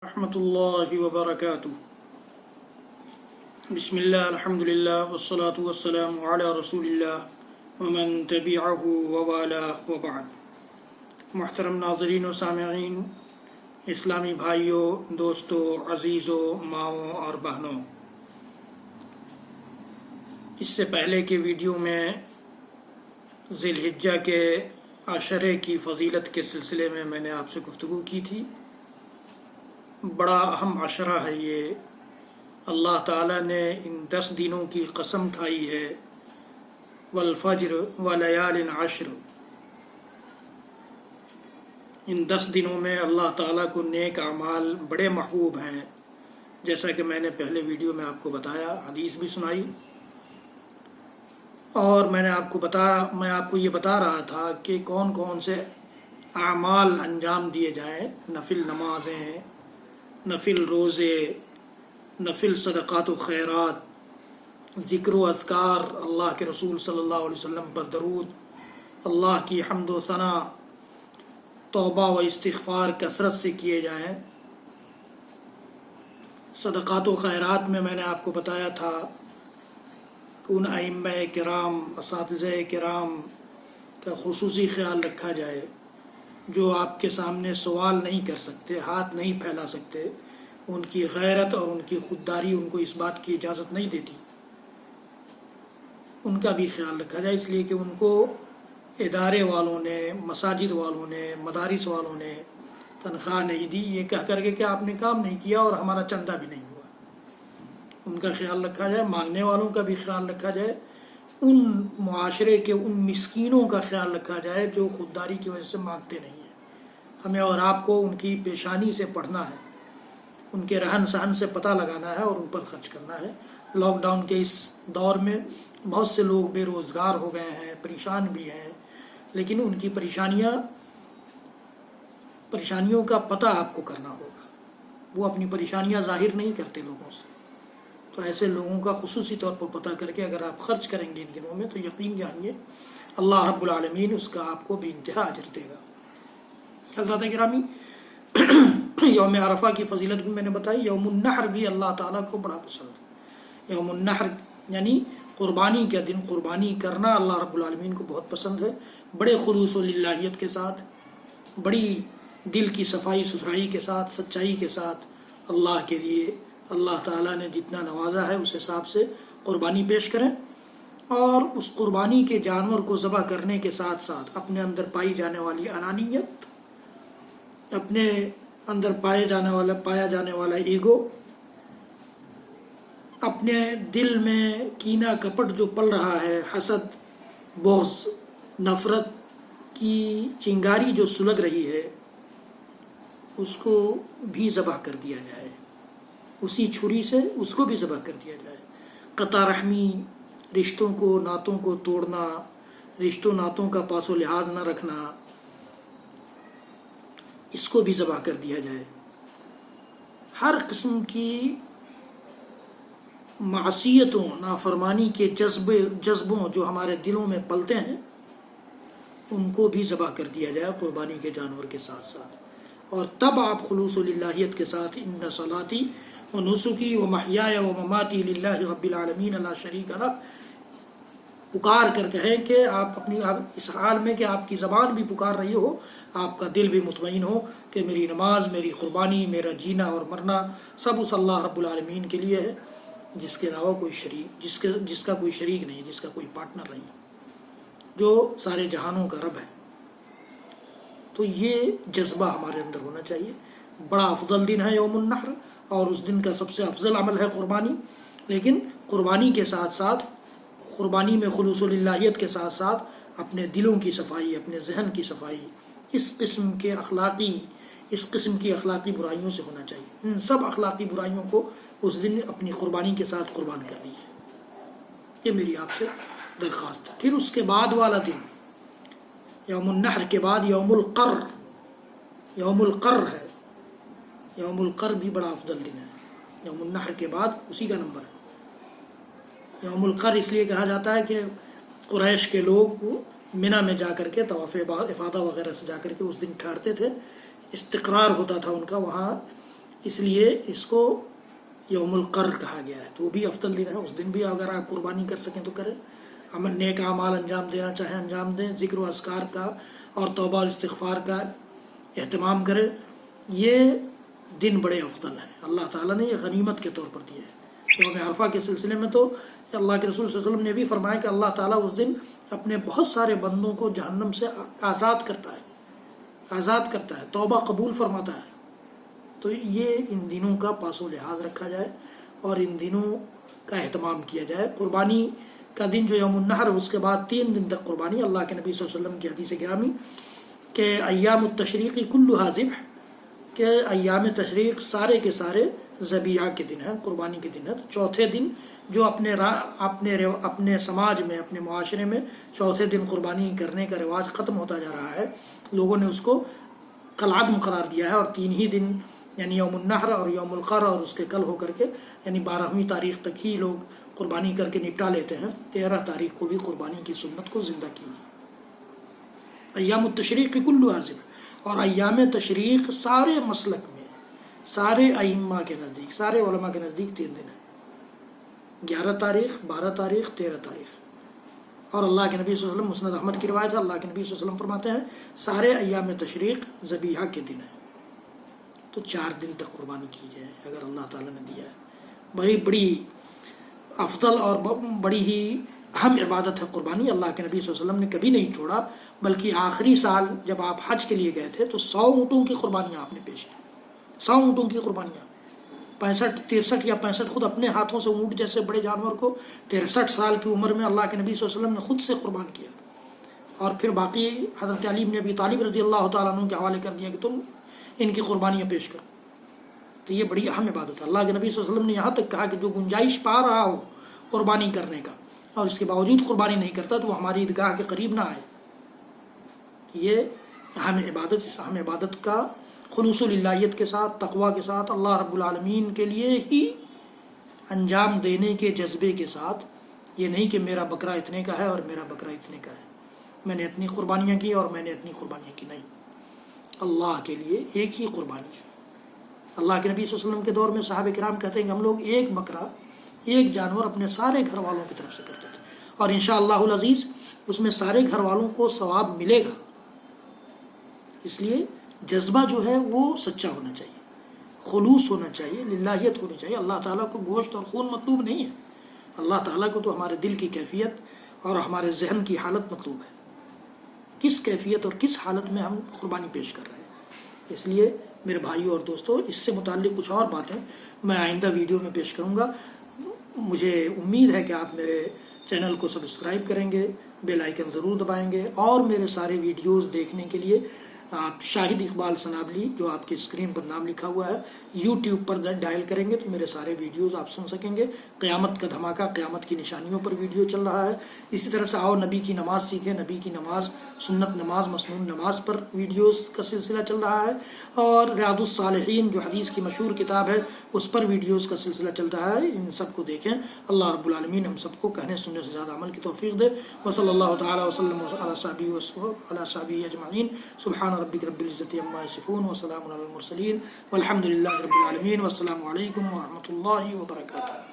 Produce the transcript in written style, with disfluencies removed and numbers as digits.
رحمۃ اللہ وبرکاتہ۔ بسم اللہ الحمد للہ والصلاة والسلام علی رسول اللہ ومن تبعہ ووالاہ وبعد۔ محترم ناظرین و سامعین، اسلامی بھائیوں، دوستوں، عزیزوں، ماؤں اور بہنوں، اس سے پہلے کے ویڈیو میں ذی الحجہ کے عشرے کی فضیلت کے سلسلے میں نے آپ سے گفتگو کی تھی۔ بڑا اہم عشرہ ہے یہ۔ اللہ تعالیٰ نے ان 10 دنوں کی قسم کھائی ہے، والفجر ولیال عشر۔ ان 10 دنوں میں اللہ تعالیٰ کو نیک اعمال بڑے محبوب ہیں، جیسا کہ میں نے پہلے ویڈیو میں آپ کو بتایا، حدیث بھی سنائی، اور میں آپ کو یہ بتا رہا تھا کہ کون کون سے اعمال انجام دیے جائیں، نفل نمازیں، نفل روزے، نفل صدقات و خیرات، ذکر و اذکار، اللہ کے رسول صلی اللہ علیہ وسلم پر درود، اللہ کی حمد و ثنا، توبہ و استغفار کثرت سے کیے جائیں۔ صدقات و خیرات میں نے آپ کو بتایا تھا کہ ان ائمہ کرام، اساتذہ کرام کا خصوصی خیال رکھا جائے، جو آپ کے سامنے سوال نہیں کر سکتے، ہاتھ نہیں پھیلا سکتے، ان کی غیرت اور ان کی خودداری ان کو اس بات کی اجازت نہیں دیتی، ان کا بھی خیال رکھا جائے، اس لیے کہ ان کو ادارے والوں نے، مساجد والوں نے، مدارس والوں نے تنخواہ نہیں دی، یہ کہہ کر کے کہ آپ نے کام نہیں کیا اور ہمارا چندہ بھی نہیں ہوا۔ ان کا خیال رکھا جائے، مانگنے والوں کا بھی خیال رکھا جائے، ان معاشرے کے ان مسکینوں کا خیال رکھا جائے جو خودداری کی وجہ سے مانگتے نہیں ہیں۔ ہمیں اور آپ کو ان کی پیشانی سے پڑھنا ہے، ان کے رہن سہن سے پتہ لگانا ہے اور ان پر خرچ کرنا ہے۔ لاک ڈاؤن کے اس دور میں بہت سے لوگ بے روزگار ہو گئے ہیں، پریشان بھی ہیں، لیکن ان کی پریشانیوں کا پتہ آپ کو کرنا ہوگا۔ وہ اپنی پریشانیاں ظاہر نہیں کرتے لوگوں سے، تو ایسے لوگوں کا خصوصی طور پر پتہ کر کے اگر آپ خرچ کریں گے ان دنوں میں تو یقین جانیے اللہ رب العالمین اس کا آپ کو بے انتہا اجر دے گا۔ حضرات گرامی، یوم عرفہ کی فضیلت بھی میں نے بتائی۔ یوم النحر بھی اللہ تعالیٰ کو بڑا پسند ہے۔ یوم النحر یعنی قربانی کا دن، قربانی کرنا اللہ رب العالمین کو بہت پسند ہے، بڑے خلوص و للہیت کے ساتھ، بڑی دل کی صفائی ستھرائی کے ساتھ، سچائی کے ساتھ اللہ کے لیے اللہ تعالیٰ نے جتنا نوازا ہے اس حساب سے قربانی پیش کریں، اور اس قربانی کے جانور کو ذبح کرنے کے ساتھ ساتھ اپنے اندر پائی جانے والی انانیت، اپنے اندر پایا جانے والا ایگو، اپنے دل میں کینہ کپٹ جو پل رہا ہے، حسد، بغض، نفرت کی چنگاری جو سلگ رہی ہے، اس کو بھی ذبح کر دیا جائے، اسی چھری سے اس کو بھی ذبح کر دیا جائے۔ قطع رحمی، رشتوں کو، ناتوں کو توڑنا، رشتوں ناتوں کا پاس و لحاظ نہ رکھنا، اس کو بھی ذبح کر دیا جائے۔ ہر قسم کی معصیتوں، نافرمانی کے جذبوں جو ہمارے دلوں میں پلتے ہیں، ان کو بھی ذبح کر دیا جائے قربانی کے جانور کے ساتھ ساتھ۔ اور تب آپ خلوص و للہیت کے ساتھ ان صلاتی و نسکی و محیای و مماتی للہ رب العالمین لا شریک لہ پکار کر کہیں کہ آپ اس حال میں کہ آپ کی زبان بھی پکار رہی ہو، آپ کا دل بھی مطمئن ہو کہ میری نماز، میری قربانی، میرا جینا اور مرنا سب اس اللہ رب العالمین کے لیے ہے، جس کے علاوہ کوئی شریک، جس کا کوئی شریک نہیں، جس کا کوئی پارٹنر نہیں، جو سارے جہانوں کا رب ہے۔ تو یہ جذبہ ہمارے اندر ہونا چاہیے۔ بڑا افضل دن ہے یوم النحر، اور اس دن کا سب سے افضل عمل ہے قربانی، لیکن قربانی کے ساتھ ساتھ، قربانی میں خلوص و للہیت کے ساتھ ساتھ اپنے دلوں کی صفائی، اپنے ذہن کی صفائی، اس قسم کی اخلاقی برائیوں سے ہونا چاہیے۔ ان سب اخلاقی برائیوں کو اس دن اپنی قربانی کے ساتھ قربان کر دیجیے، یہ میری آپ سے درخواست ہے۔ پھر اس کے بعد والا دن، یوم النحر کے بعد یوم القر ہے۔ یوم القر بھی بڑا افضل دن ہے، یوم النحر کے بعد اسی کا نمبر ہے۔ یوم القر اس لیے کہا جاتا ہے کہ قریش کے لوگ منی میں جا کر کے طواف افاضہ وغیرہ سے جا کر کے اس دن ٹھہرتے تھے، استقرار ہوتا تھا ان کا وہاں اس لیے اس کو یوم القر کہا گیا ہے. تو وہ بھی افضل دن ہے. اس دن بھی اگر آپ قربانی کر سکیں تو کریں. عمل نیک اعمال انجام دینا چاہیں انجام دیں. ذکر و اذکار کا اور توبہ اور استغفار کا اہتمام کریں. یہ دن بڑے افضل ہیں. اللہ تعالیٰ نے یہ غنیمت کے طور پر دیا ہے. یوم عرفہ کے سلسلے میں تو اللہ کے رسول صلی اللہ علیہ وسلم نے بھی فرمایا کہ اللہ تعالیٰ اس دن اپنے بہت سارے بندوں کو جہنم سے آزاد کرتا ہے, توبہ قبول فرماتا ہے. تو یہ ان دنوں کا پاس و لحاظ رکھا جائے اور ان دنوں کا اہتمام کیا جائے. قربانی کا دن جو یوم النحر, اس کے بعد 3 دن تک قربانی. اللہ کے نبی صلی اللہ علیہ وسلم کی حدیث گرامی کہ ایام التشریق کلھا ذبح, کہ ایام تشریق سارے کے سارے ذبیحہ کے دن ہیں, قربانی کے دن ہیں. تو چوتھے دن جو اپنے سماج میں, اپنے معاشرے میں چوتھے دن قربانی کرنے کا رواج ختم ہوتا جا رہا ہے, لوگوں نے اس کو کالعدم قرار دیا ہے. اور 3 ہی دن یعنی یوم النحر اور یوم القر اور اس کے کل ہو کر کے یعنی 12ویں تاریخ تک ہی لوگ قربانی کر کے نپٹا لیتے ہیں. 13 تاریخ کو بھی قربانی کی سنت کو زندہ کیجیے. ایام التشریق کلھا ذبح, اور ایام تشریق سارے مسلک میں, سارے ائمہ کے نزدیک, سارے علماء کے نزدیک 3 دن ہیں. 11 تاریخ, 12 تاریخ, 13 تاریخ. اور اللہ کے نبی صلی اللہ علیہ وسلم, مسند احمد کی روایت ہے, اللہ کے نبی صلی اللہ علیہ وسلم فرماتے ہیں سارے ایام تشریق ذبیحہ کے دن ہیں. تو 4 دن تک قربانی کی جائے اگر اللہ تعالیٰ نے دیا ہے. بڑی افضل اور بڑی ہی اہم عبادت ہے قربانی. اللہ کے نبی صلی اللہ علیہ وسلم نے کبھی نہیں چھوڑا, بلکہ آخری سال جب آپ حج کے لیے گئے تھے تو 100 اونٹوں کی قربانیاں آپ نے پیش کی. 100 اونٹوں کی قربانیاں, 63 یا 65 خود اپنے ہاتھوں سے اونٹ جیسے بڑے جانور کو 63 سال کی عمر میں اللہ کے نبی صلی اللہ علیہ وسلم نے خود سے قربان کیا. اور پھر باقی حضرت علی بن ابی طالب رضی اللہ تعالیٰ عنہ کے حوالے کر دیا کہ تم ان کی قربانیاں پیش کرو. تو یہ بڑی اہم عبادت ہے. اللہ کے نبی صلی اللہ علیہ وسلم نے یہاں تک کہا کہ جو گنجائش پا رہا ہو قربانی کرنے کا اور اس کے باوجود قربانی نہیں کرتا تو وہ ہماری عیدگاہ کے قریب نہ آئے. یہ اہم عبادت, اس اہم عبادت کا خلوص للہیت کے ساتھ, تقوی کے ساتھ, اللہ رب العالمین کے لیے ہی انجام دینے کے جذبے کے ساتھ, یہ نہیں کہ میرا بکرا اتنے کا ہے اور میرا بکرا اتنے کا ہے, میں نے اتنی قربانیاں کی اور میں نے اتنی قربانیاں کی. نہیں, اللہ کے لیے ایک ہی قربانی ہے. اللہ کے نبی صلی اللہ علیہ وسلم کے دور میں صحابہ کرام کہتے ہیں کہ ہم لوگ ایک بکرا, ایک جانور اپنے سارے گھر والوں کی طرف سے کرتے تھے, اور انشاءاللہ العزیز اس میں سارے گھر والوں کو ثواب ملے گا. اس لیے جذبہ جو ہے وہ سچا ہونا چاہیے, خلوص ہونا چاہیے, للہیت ہونی چاہیے. اللہ تعالیٰ کو گوشت اور خون مطلوب نہیں ہے. اللہ تعالیٰ کو تو ہمارے دل کی کیفیت اور ہمارے ذہن کی حالت مطلوب ہے, کس کیفیت اور کس حالت میں ہم قربانی پیش کر رہے ہیں. اس لیے میرے بھائیوں اور دوستوں, اس سے متعلق کچھ اور باتیں میں آئندہ ویڈیو میں پیش کروں گا. مجھے امید ہے کہ آپ میرے چینل کو سبسکرائب کریں گے, بیل آئیکن ضرور دبائیں گے, اور میرے سارے ویڈیوز دیکھنے کے لیے آپ شاہد اقبال سنابلی, جو آپ کی اسکرین پر نام لکھا ہوا ہے, یوٹیوب پر ڈائل کریں گے تو میرے سارے ویڈیوز آپ سن سکیں گے. قیامت کا دھماکہ, قیامت کی نشانیوں پر ویڈیو چل رہا ہے. اسی طرح سے آؤ نبی کی نماز سیکھیں, نبی کی نماز, سنت نماز, مسنون نماز پر ویڈیوز کا سلسلہ چل رہا ہے. اور ریاض الصالحین جو حدیث کی مشہور کتاب ہے اس پر ویڈیوز کا سلسلہ چل رہا ہے. ان سب کو دیکھیں. اللہ رب العالمین ہم سب کو کہنے سننے سے زیادہ عمل کی توفیق دے. وصلی اللہ تعالیٰ وسلم علی صحابہ اجمعین. سبحان ربک رب العزت عما یصفون وسلام علی المرسلین والحمد للہ رب العالمین. والسلام علیکم ورحمۃ اللہ وبرکاتہ.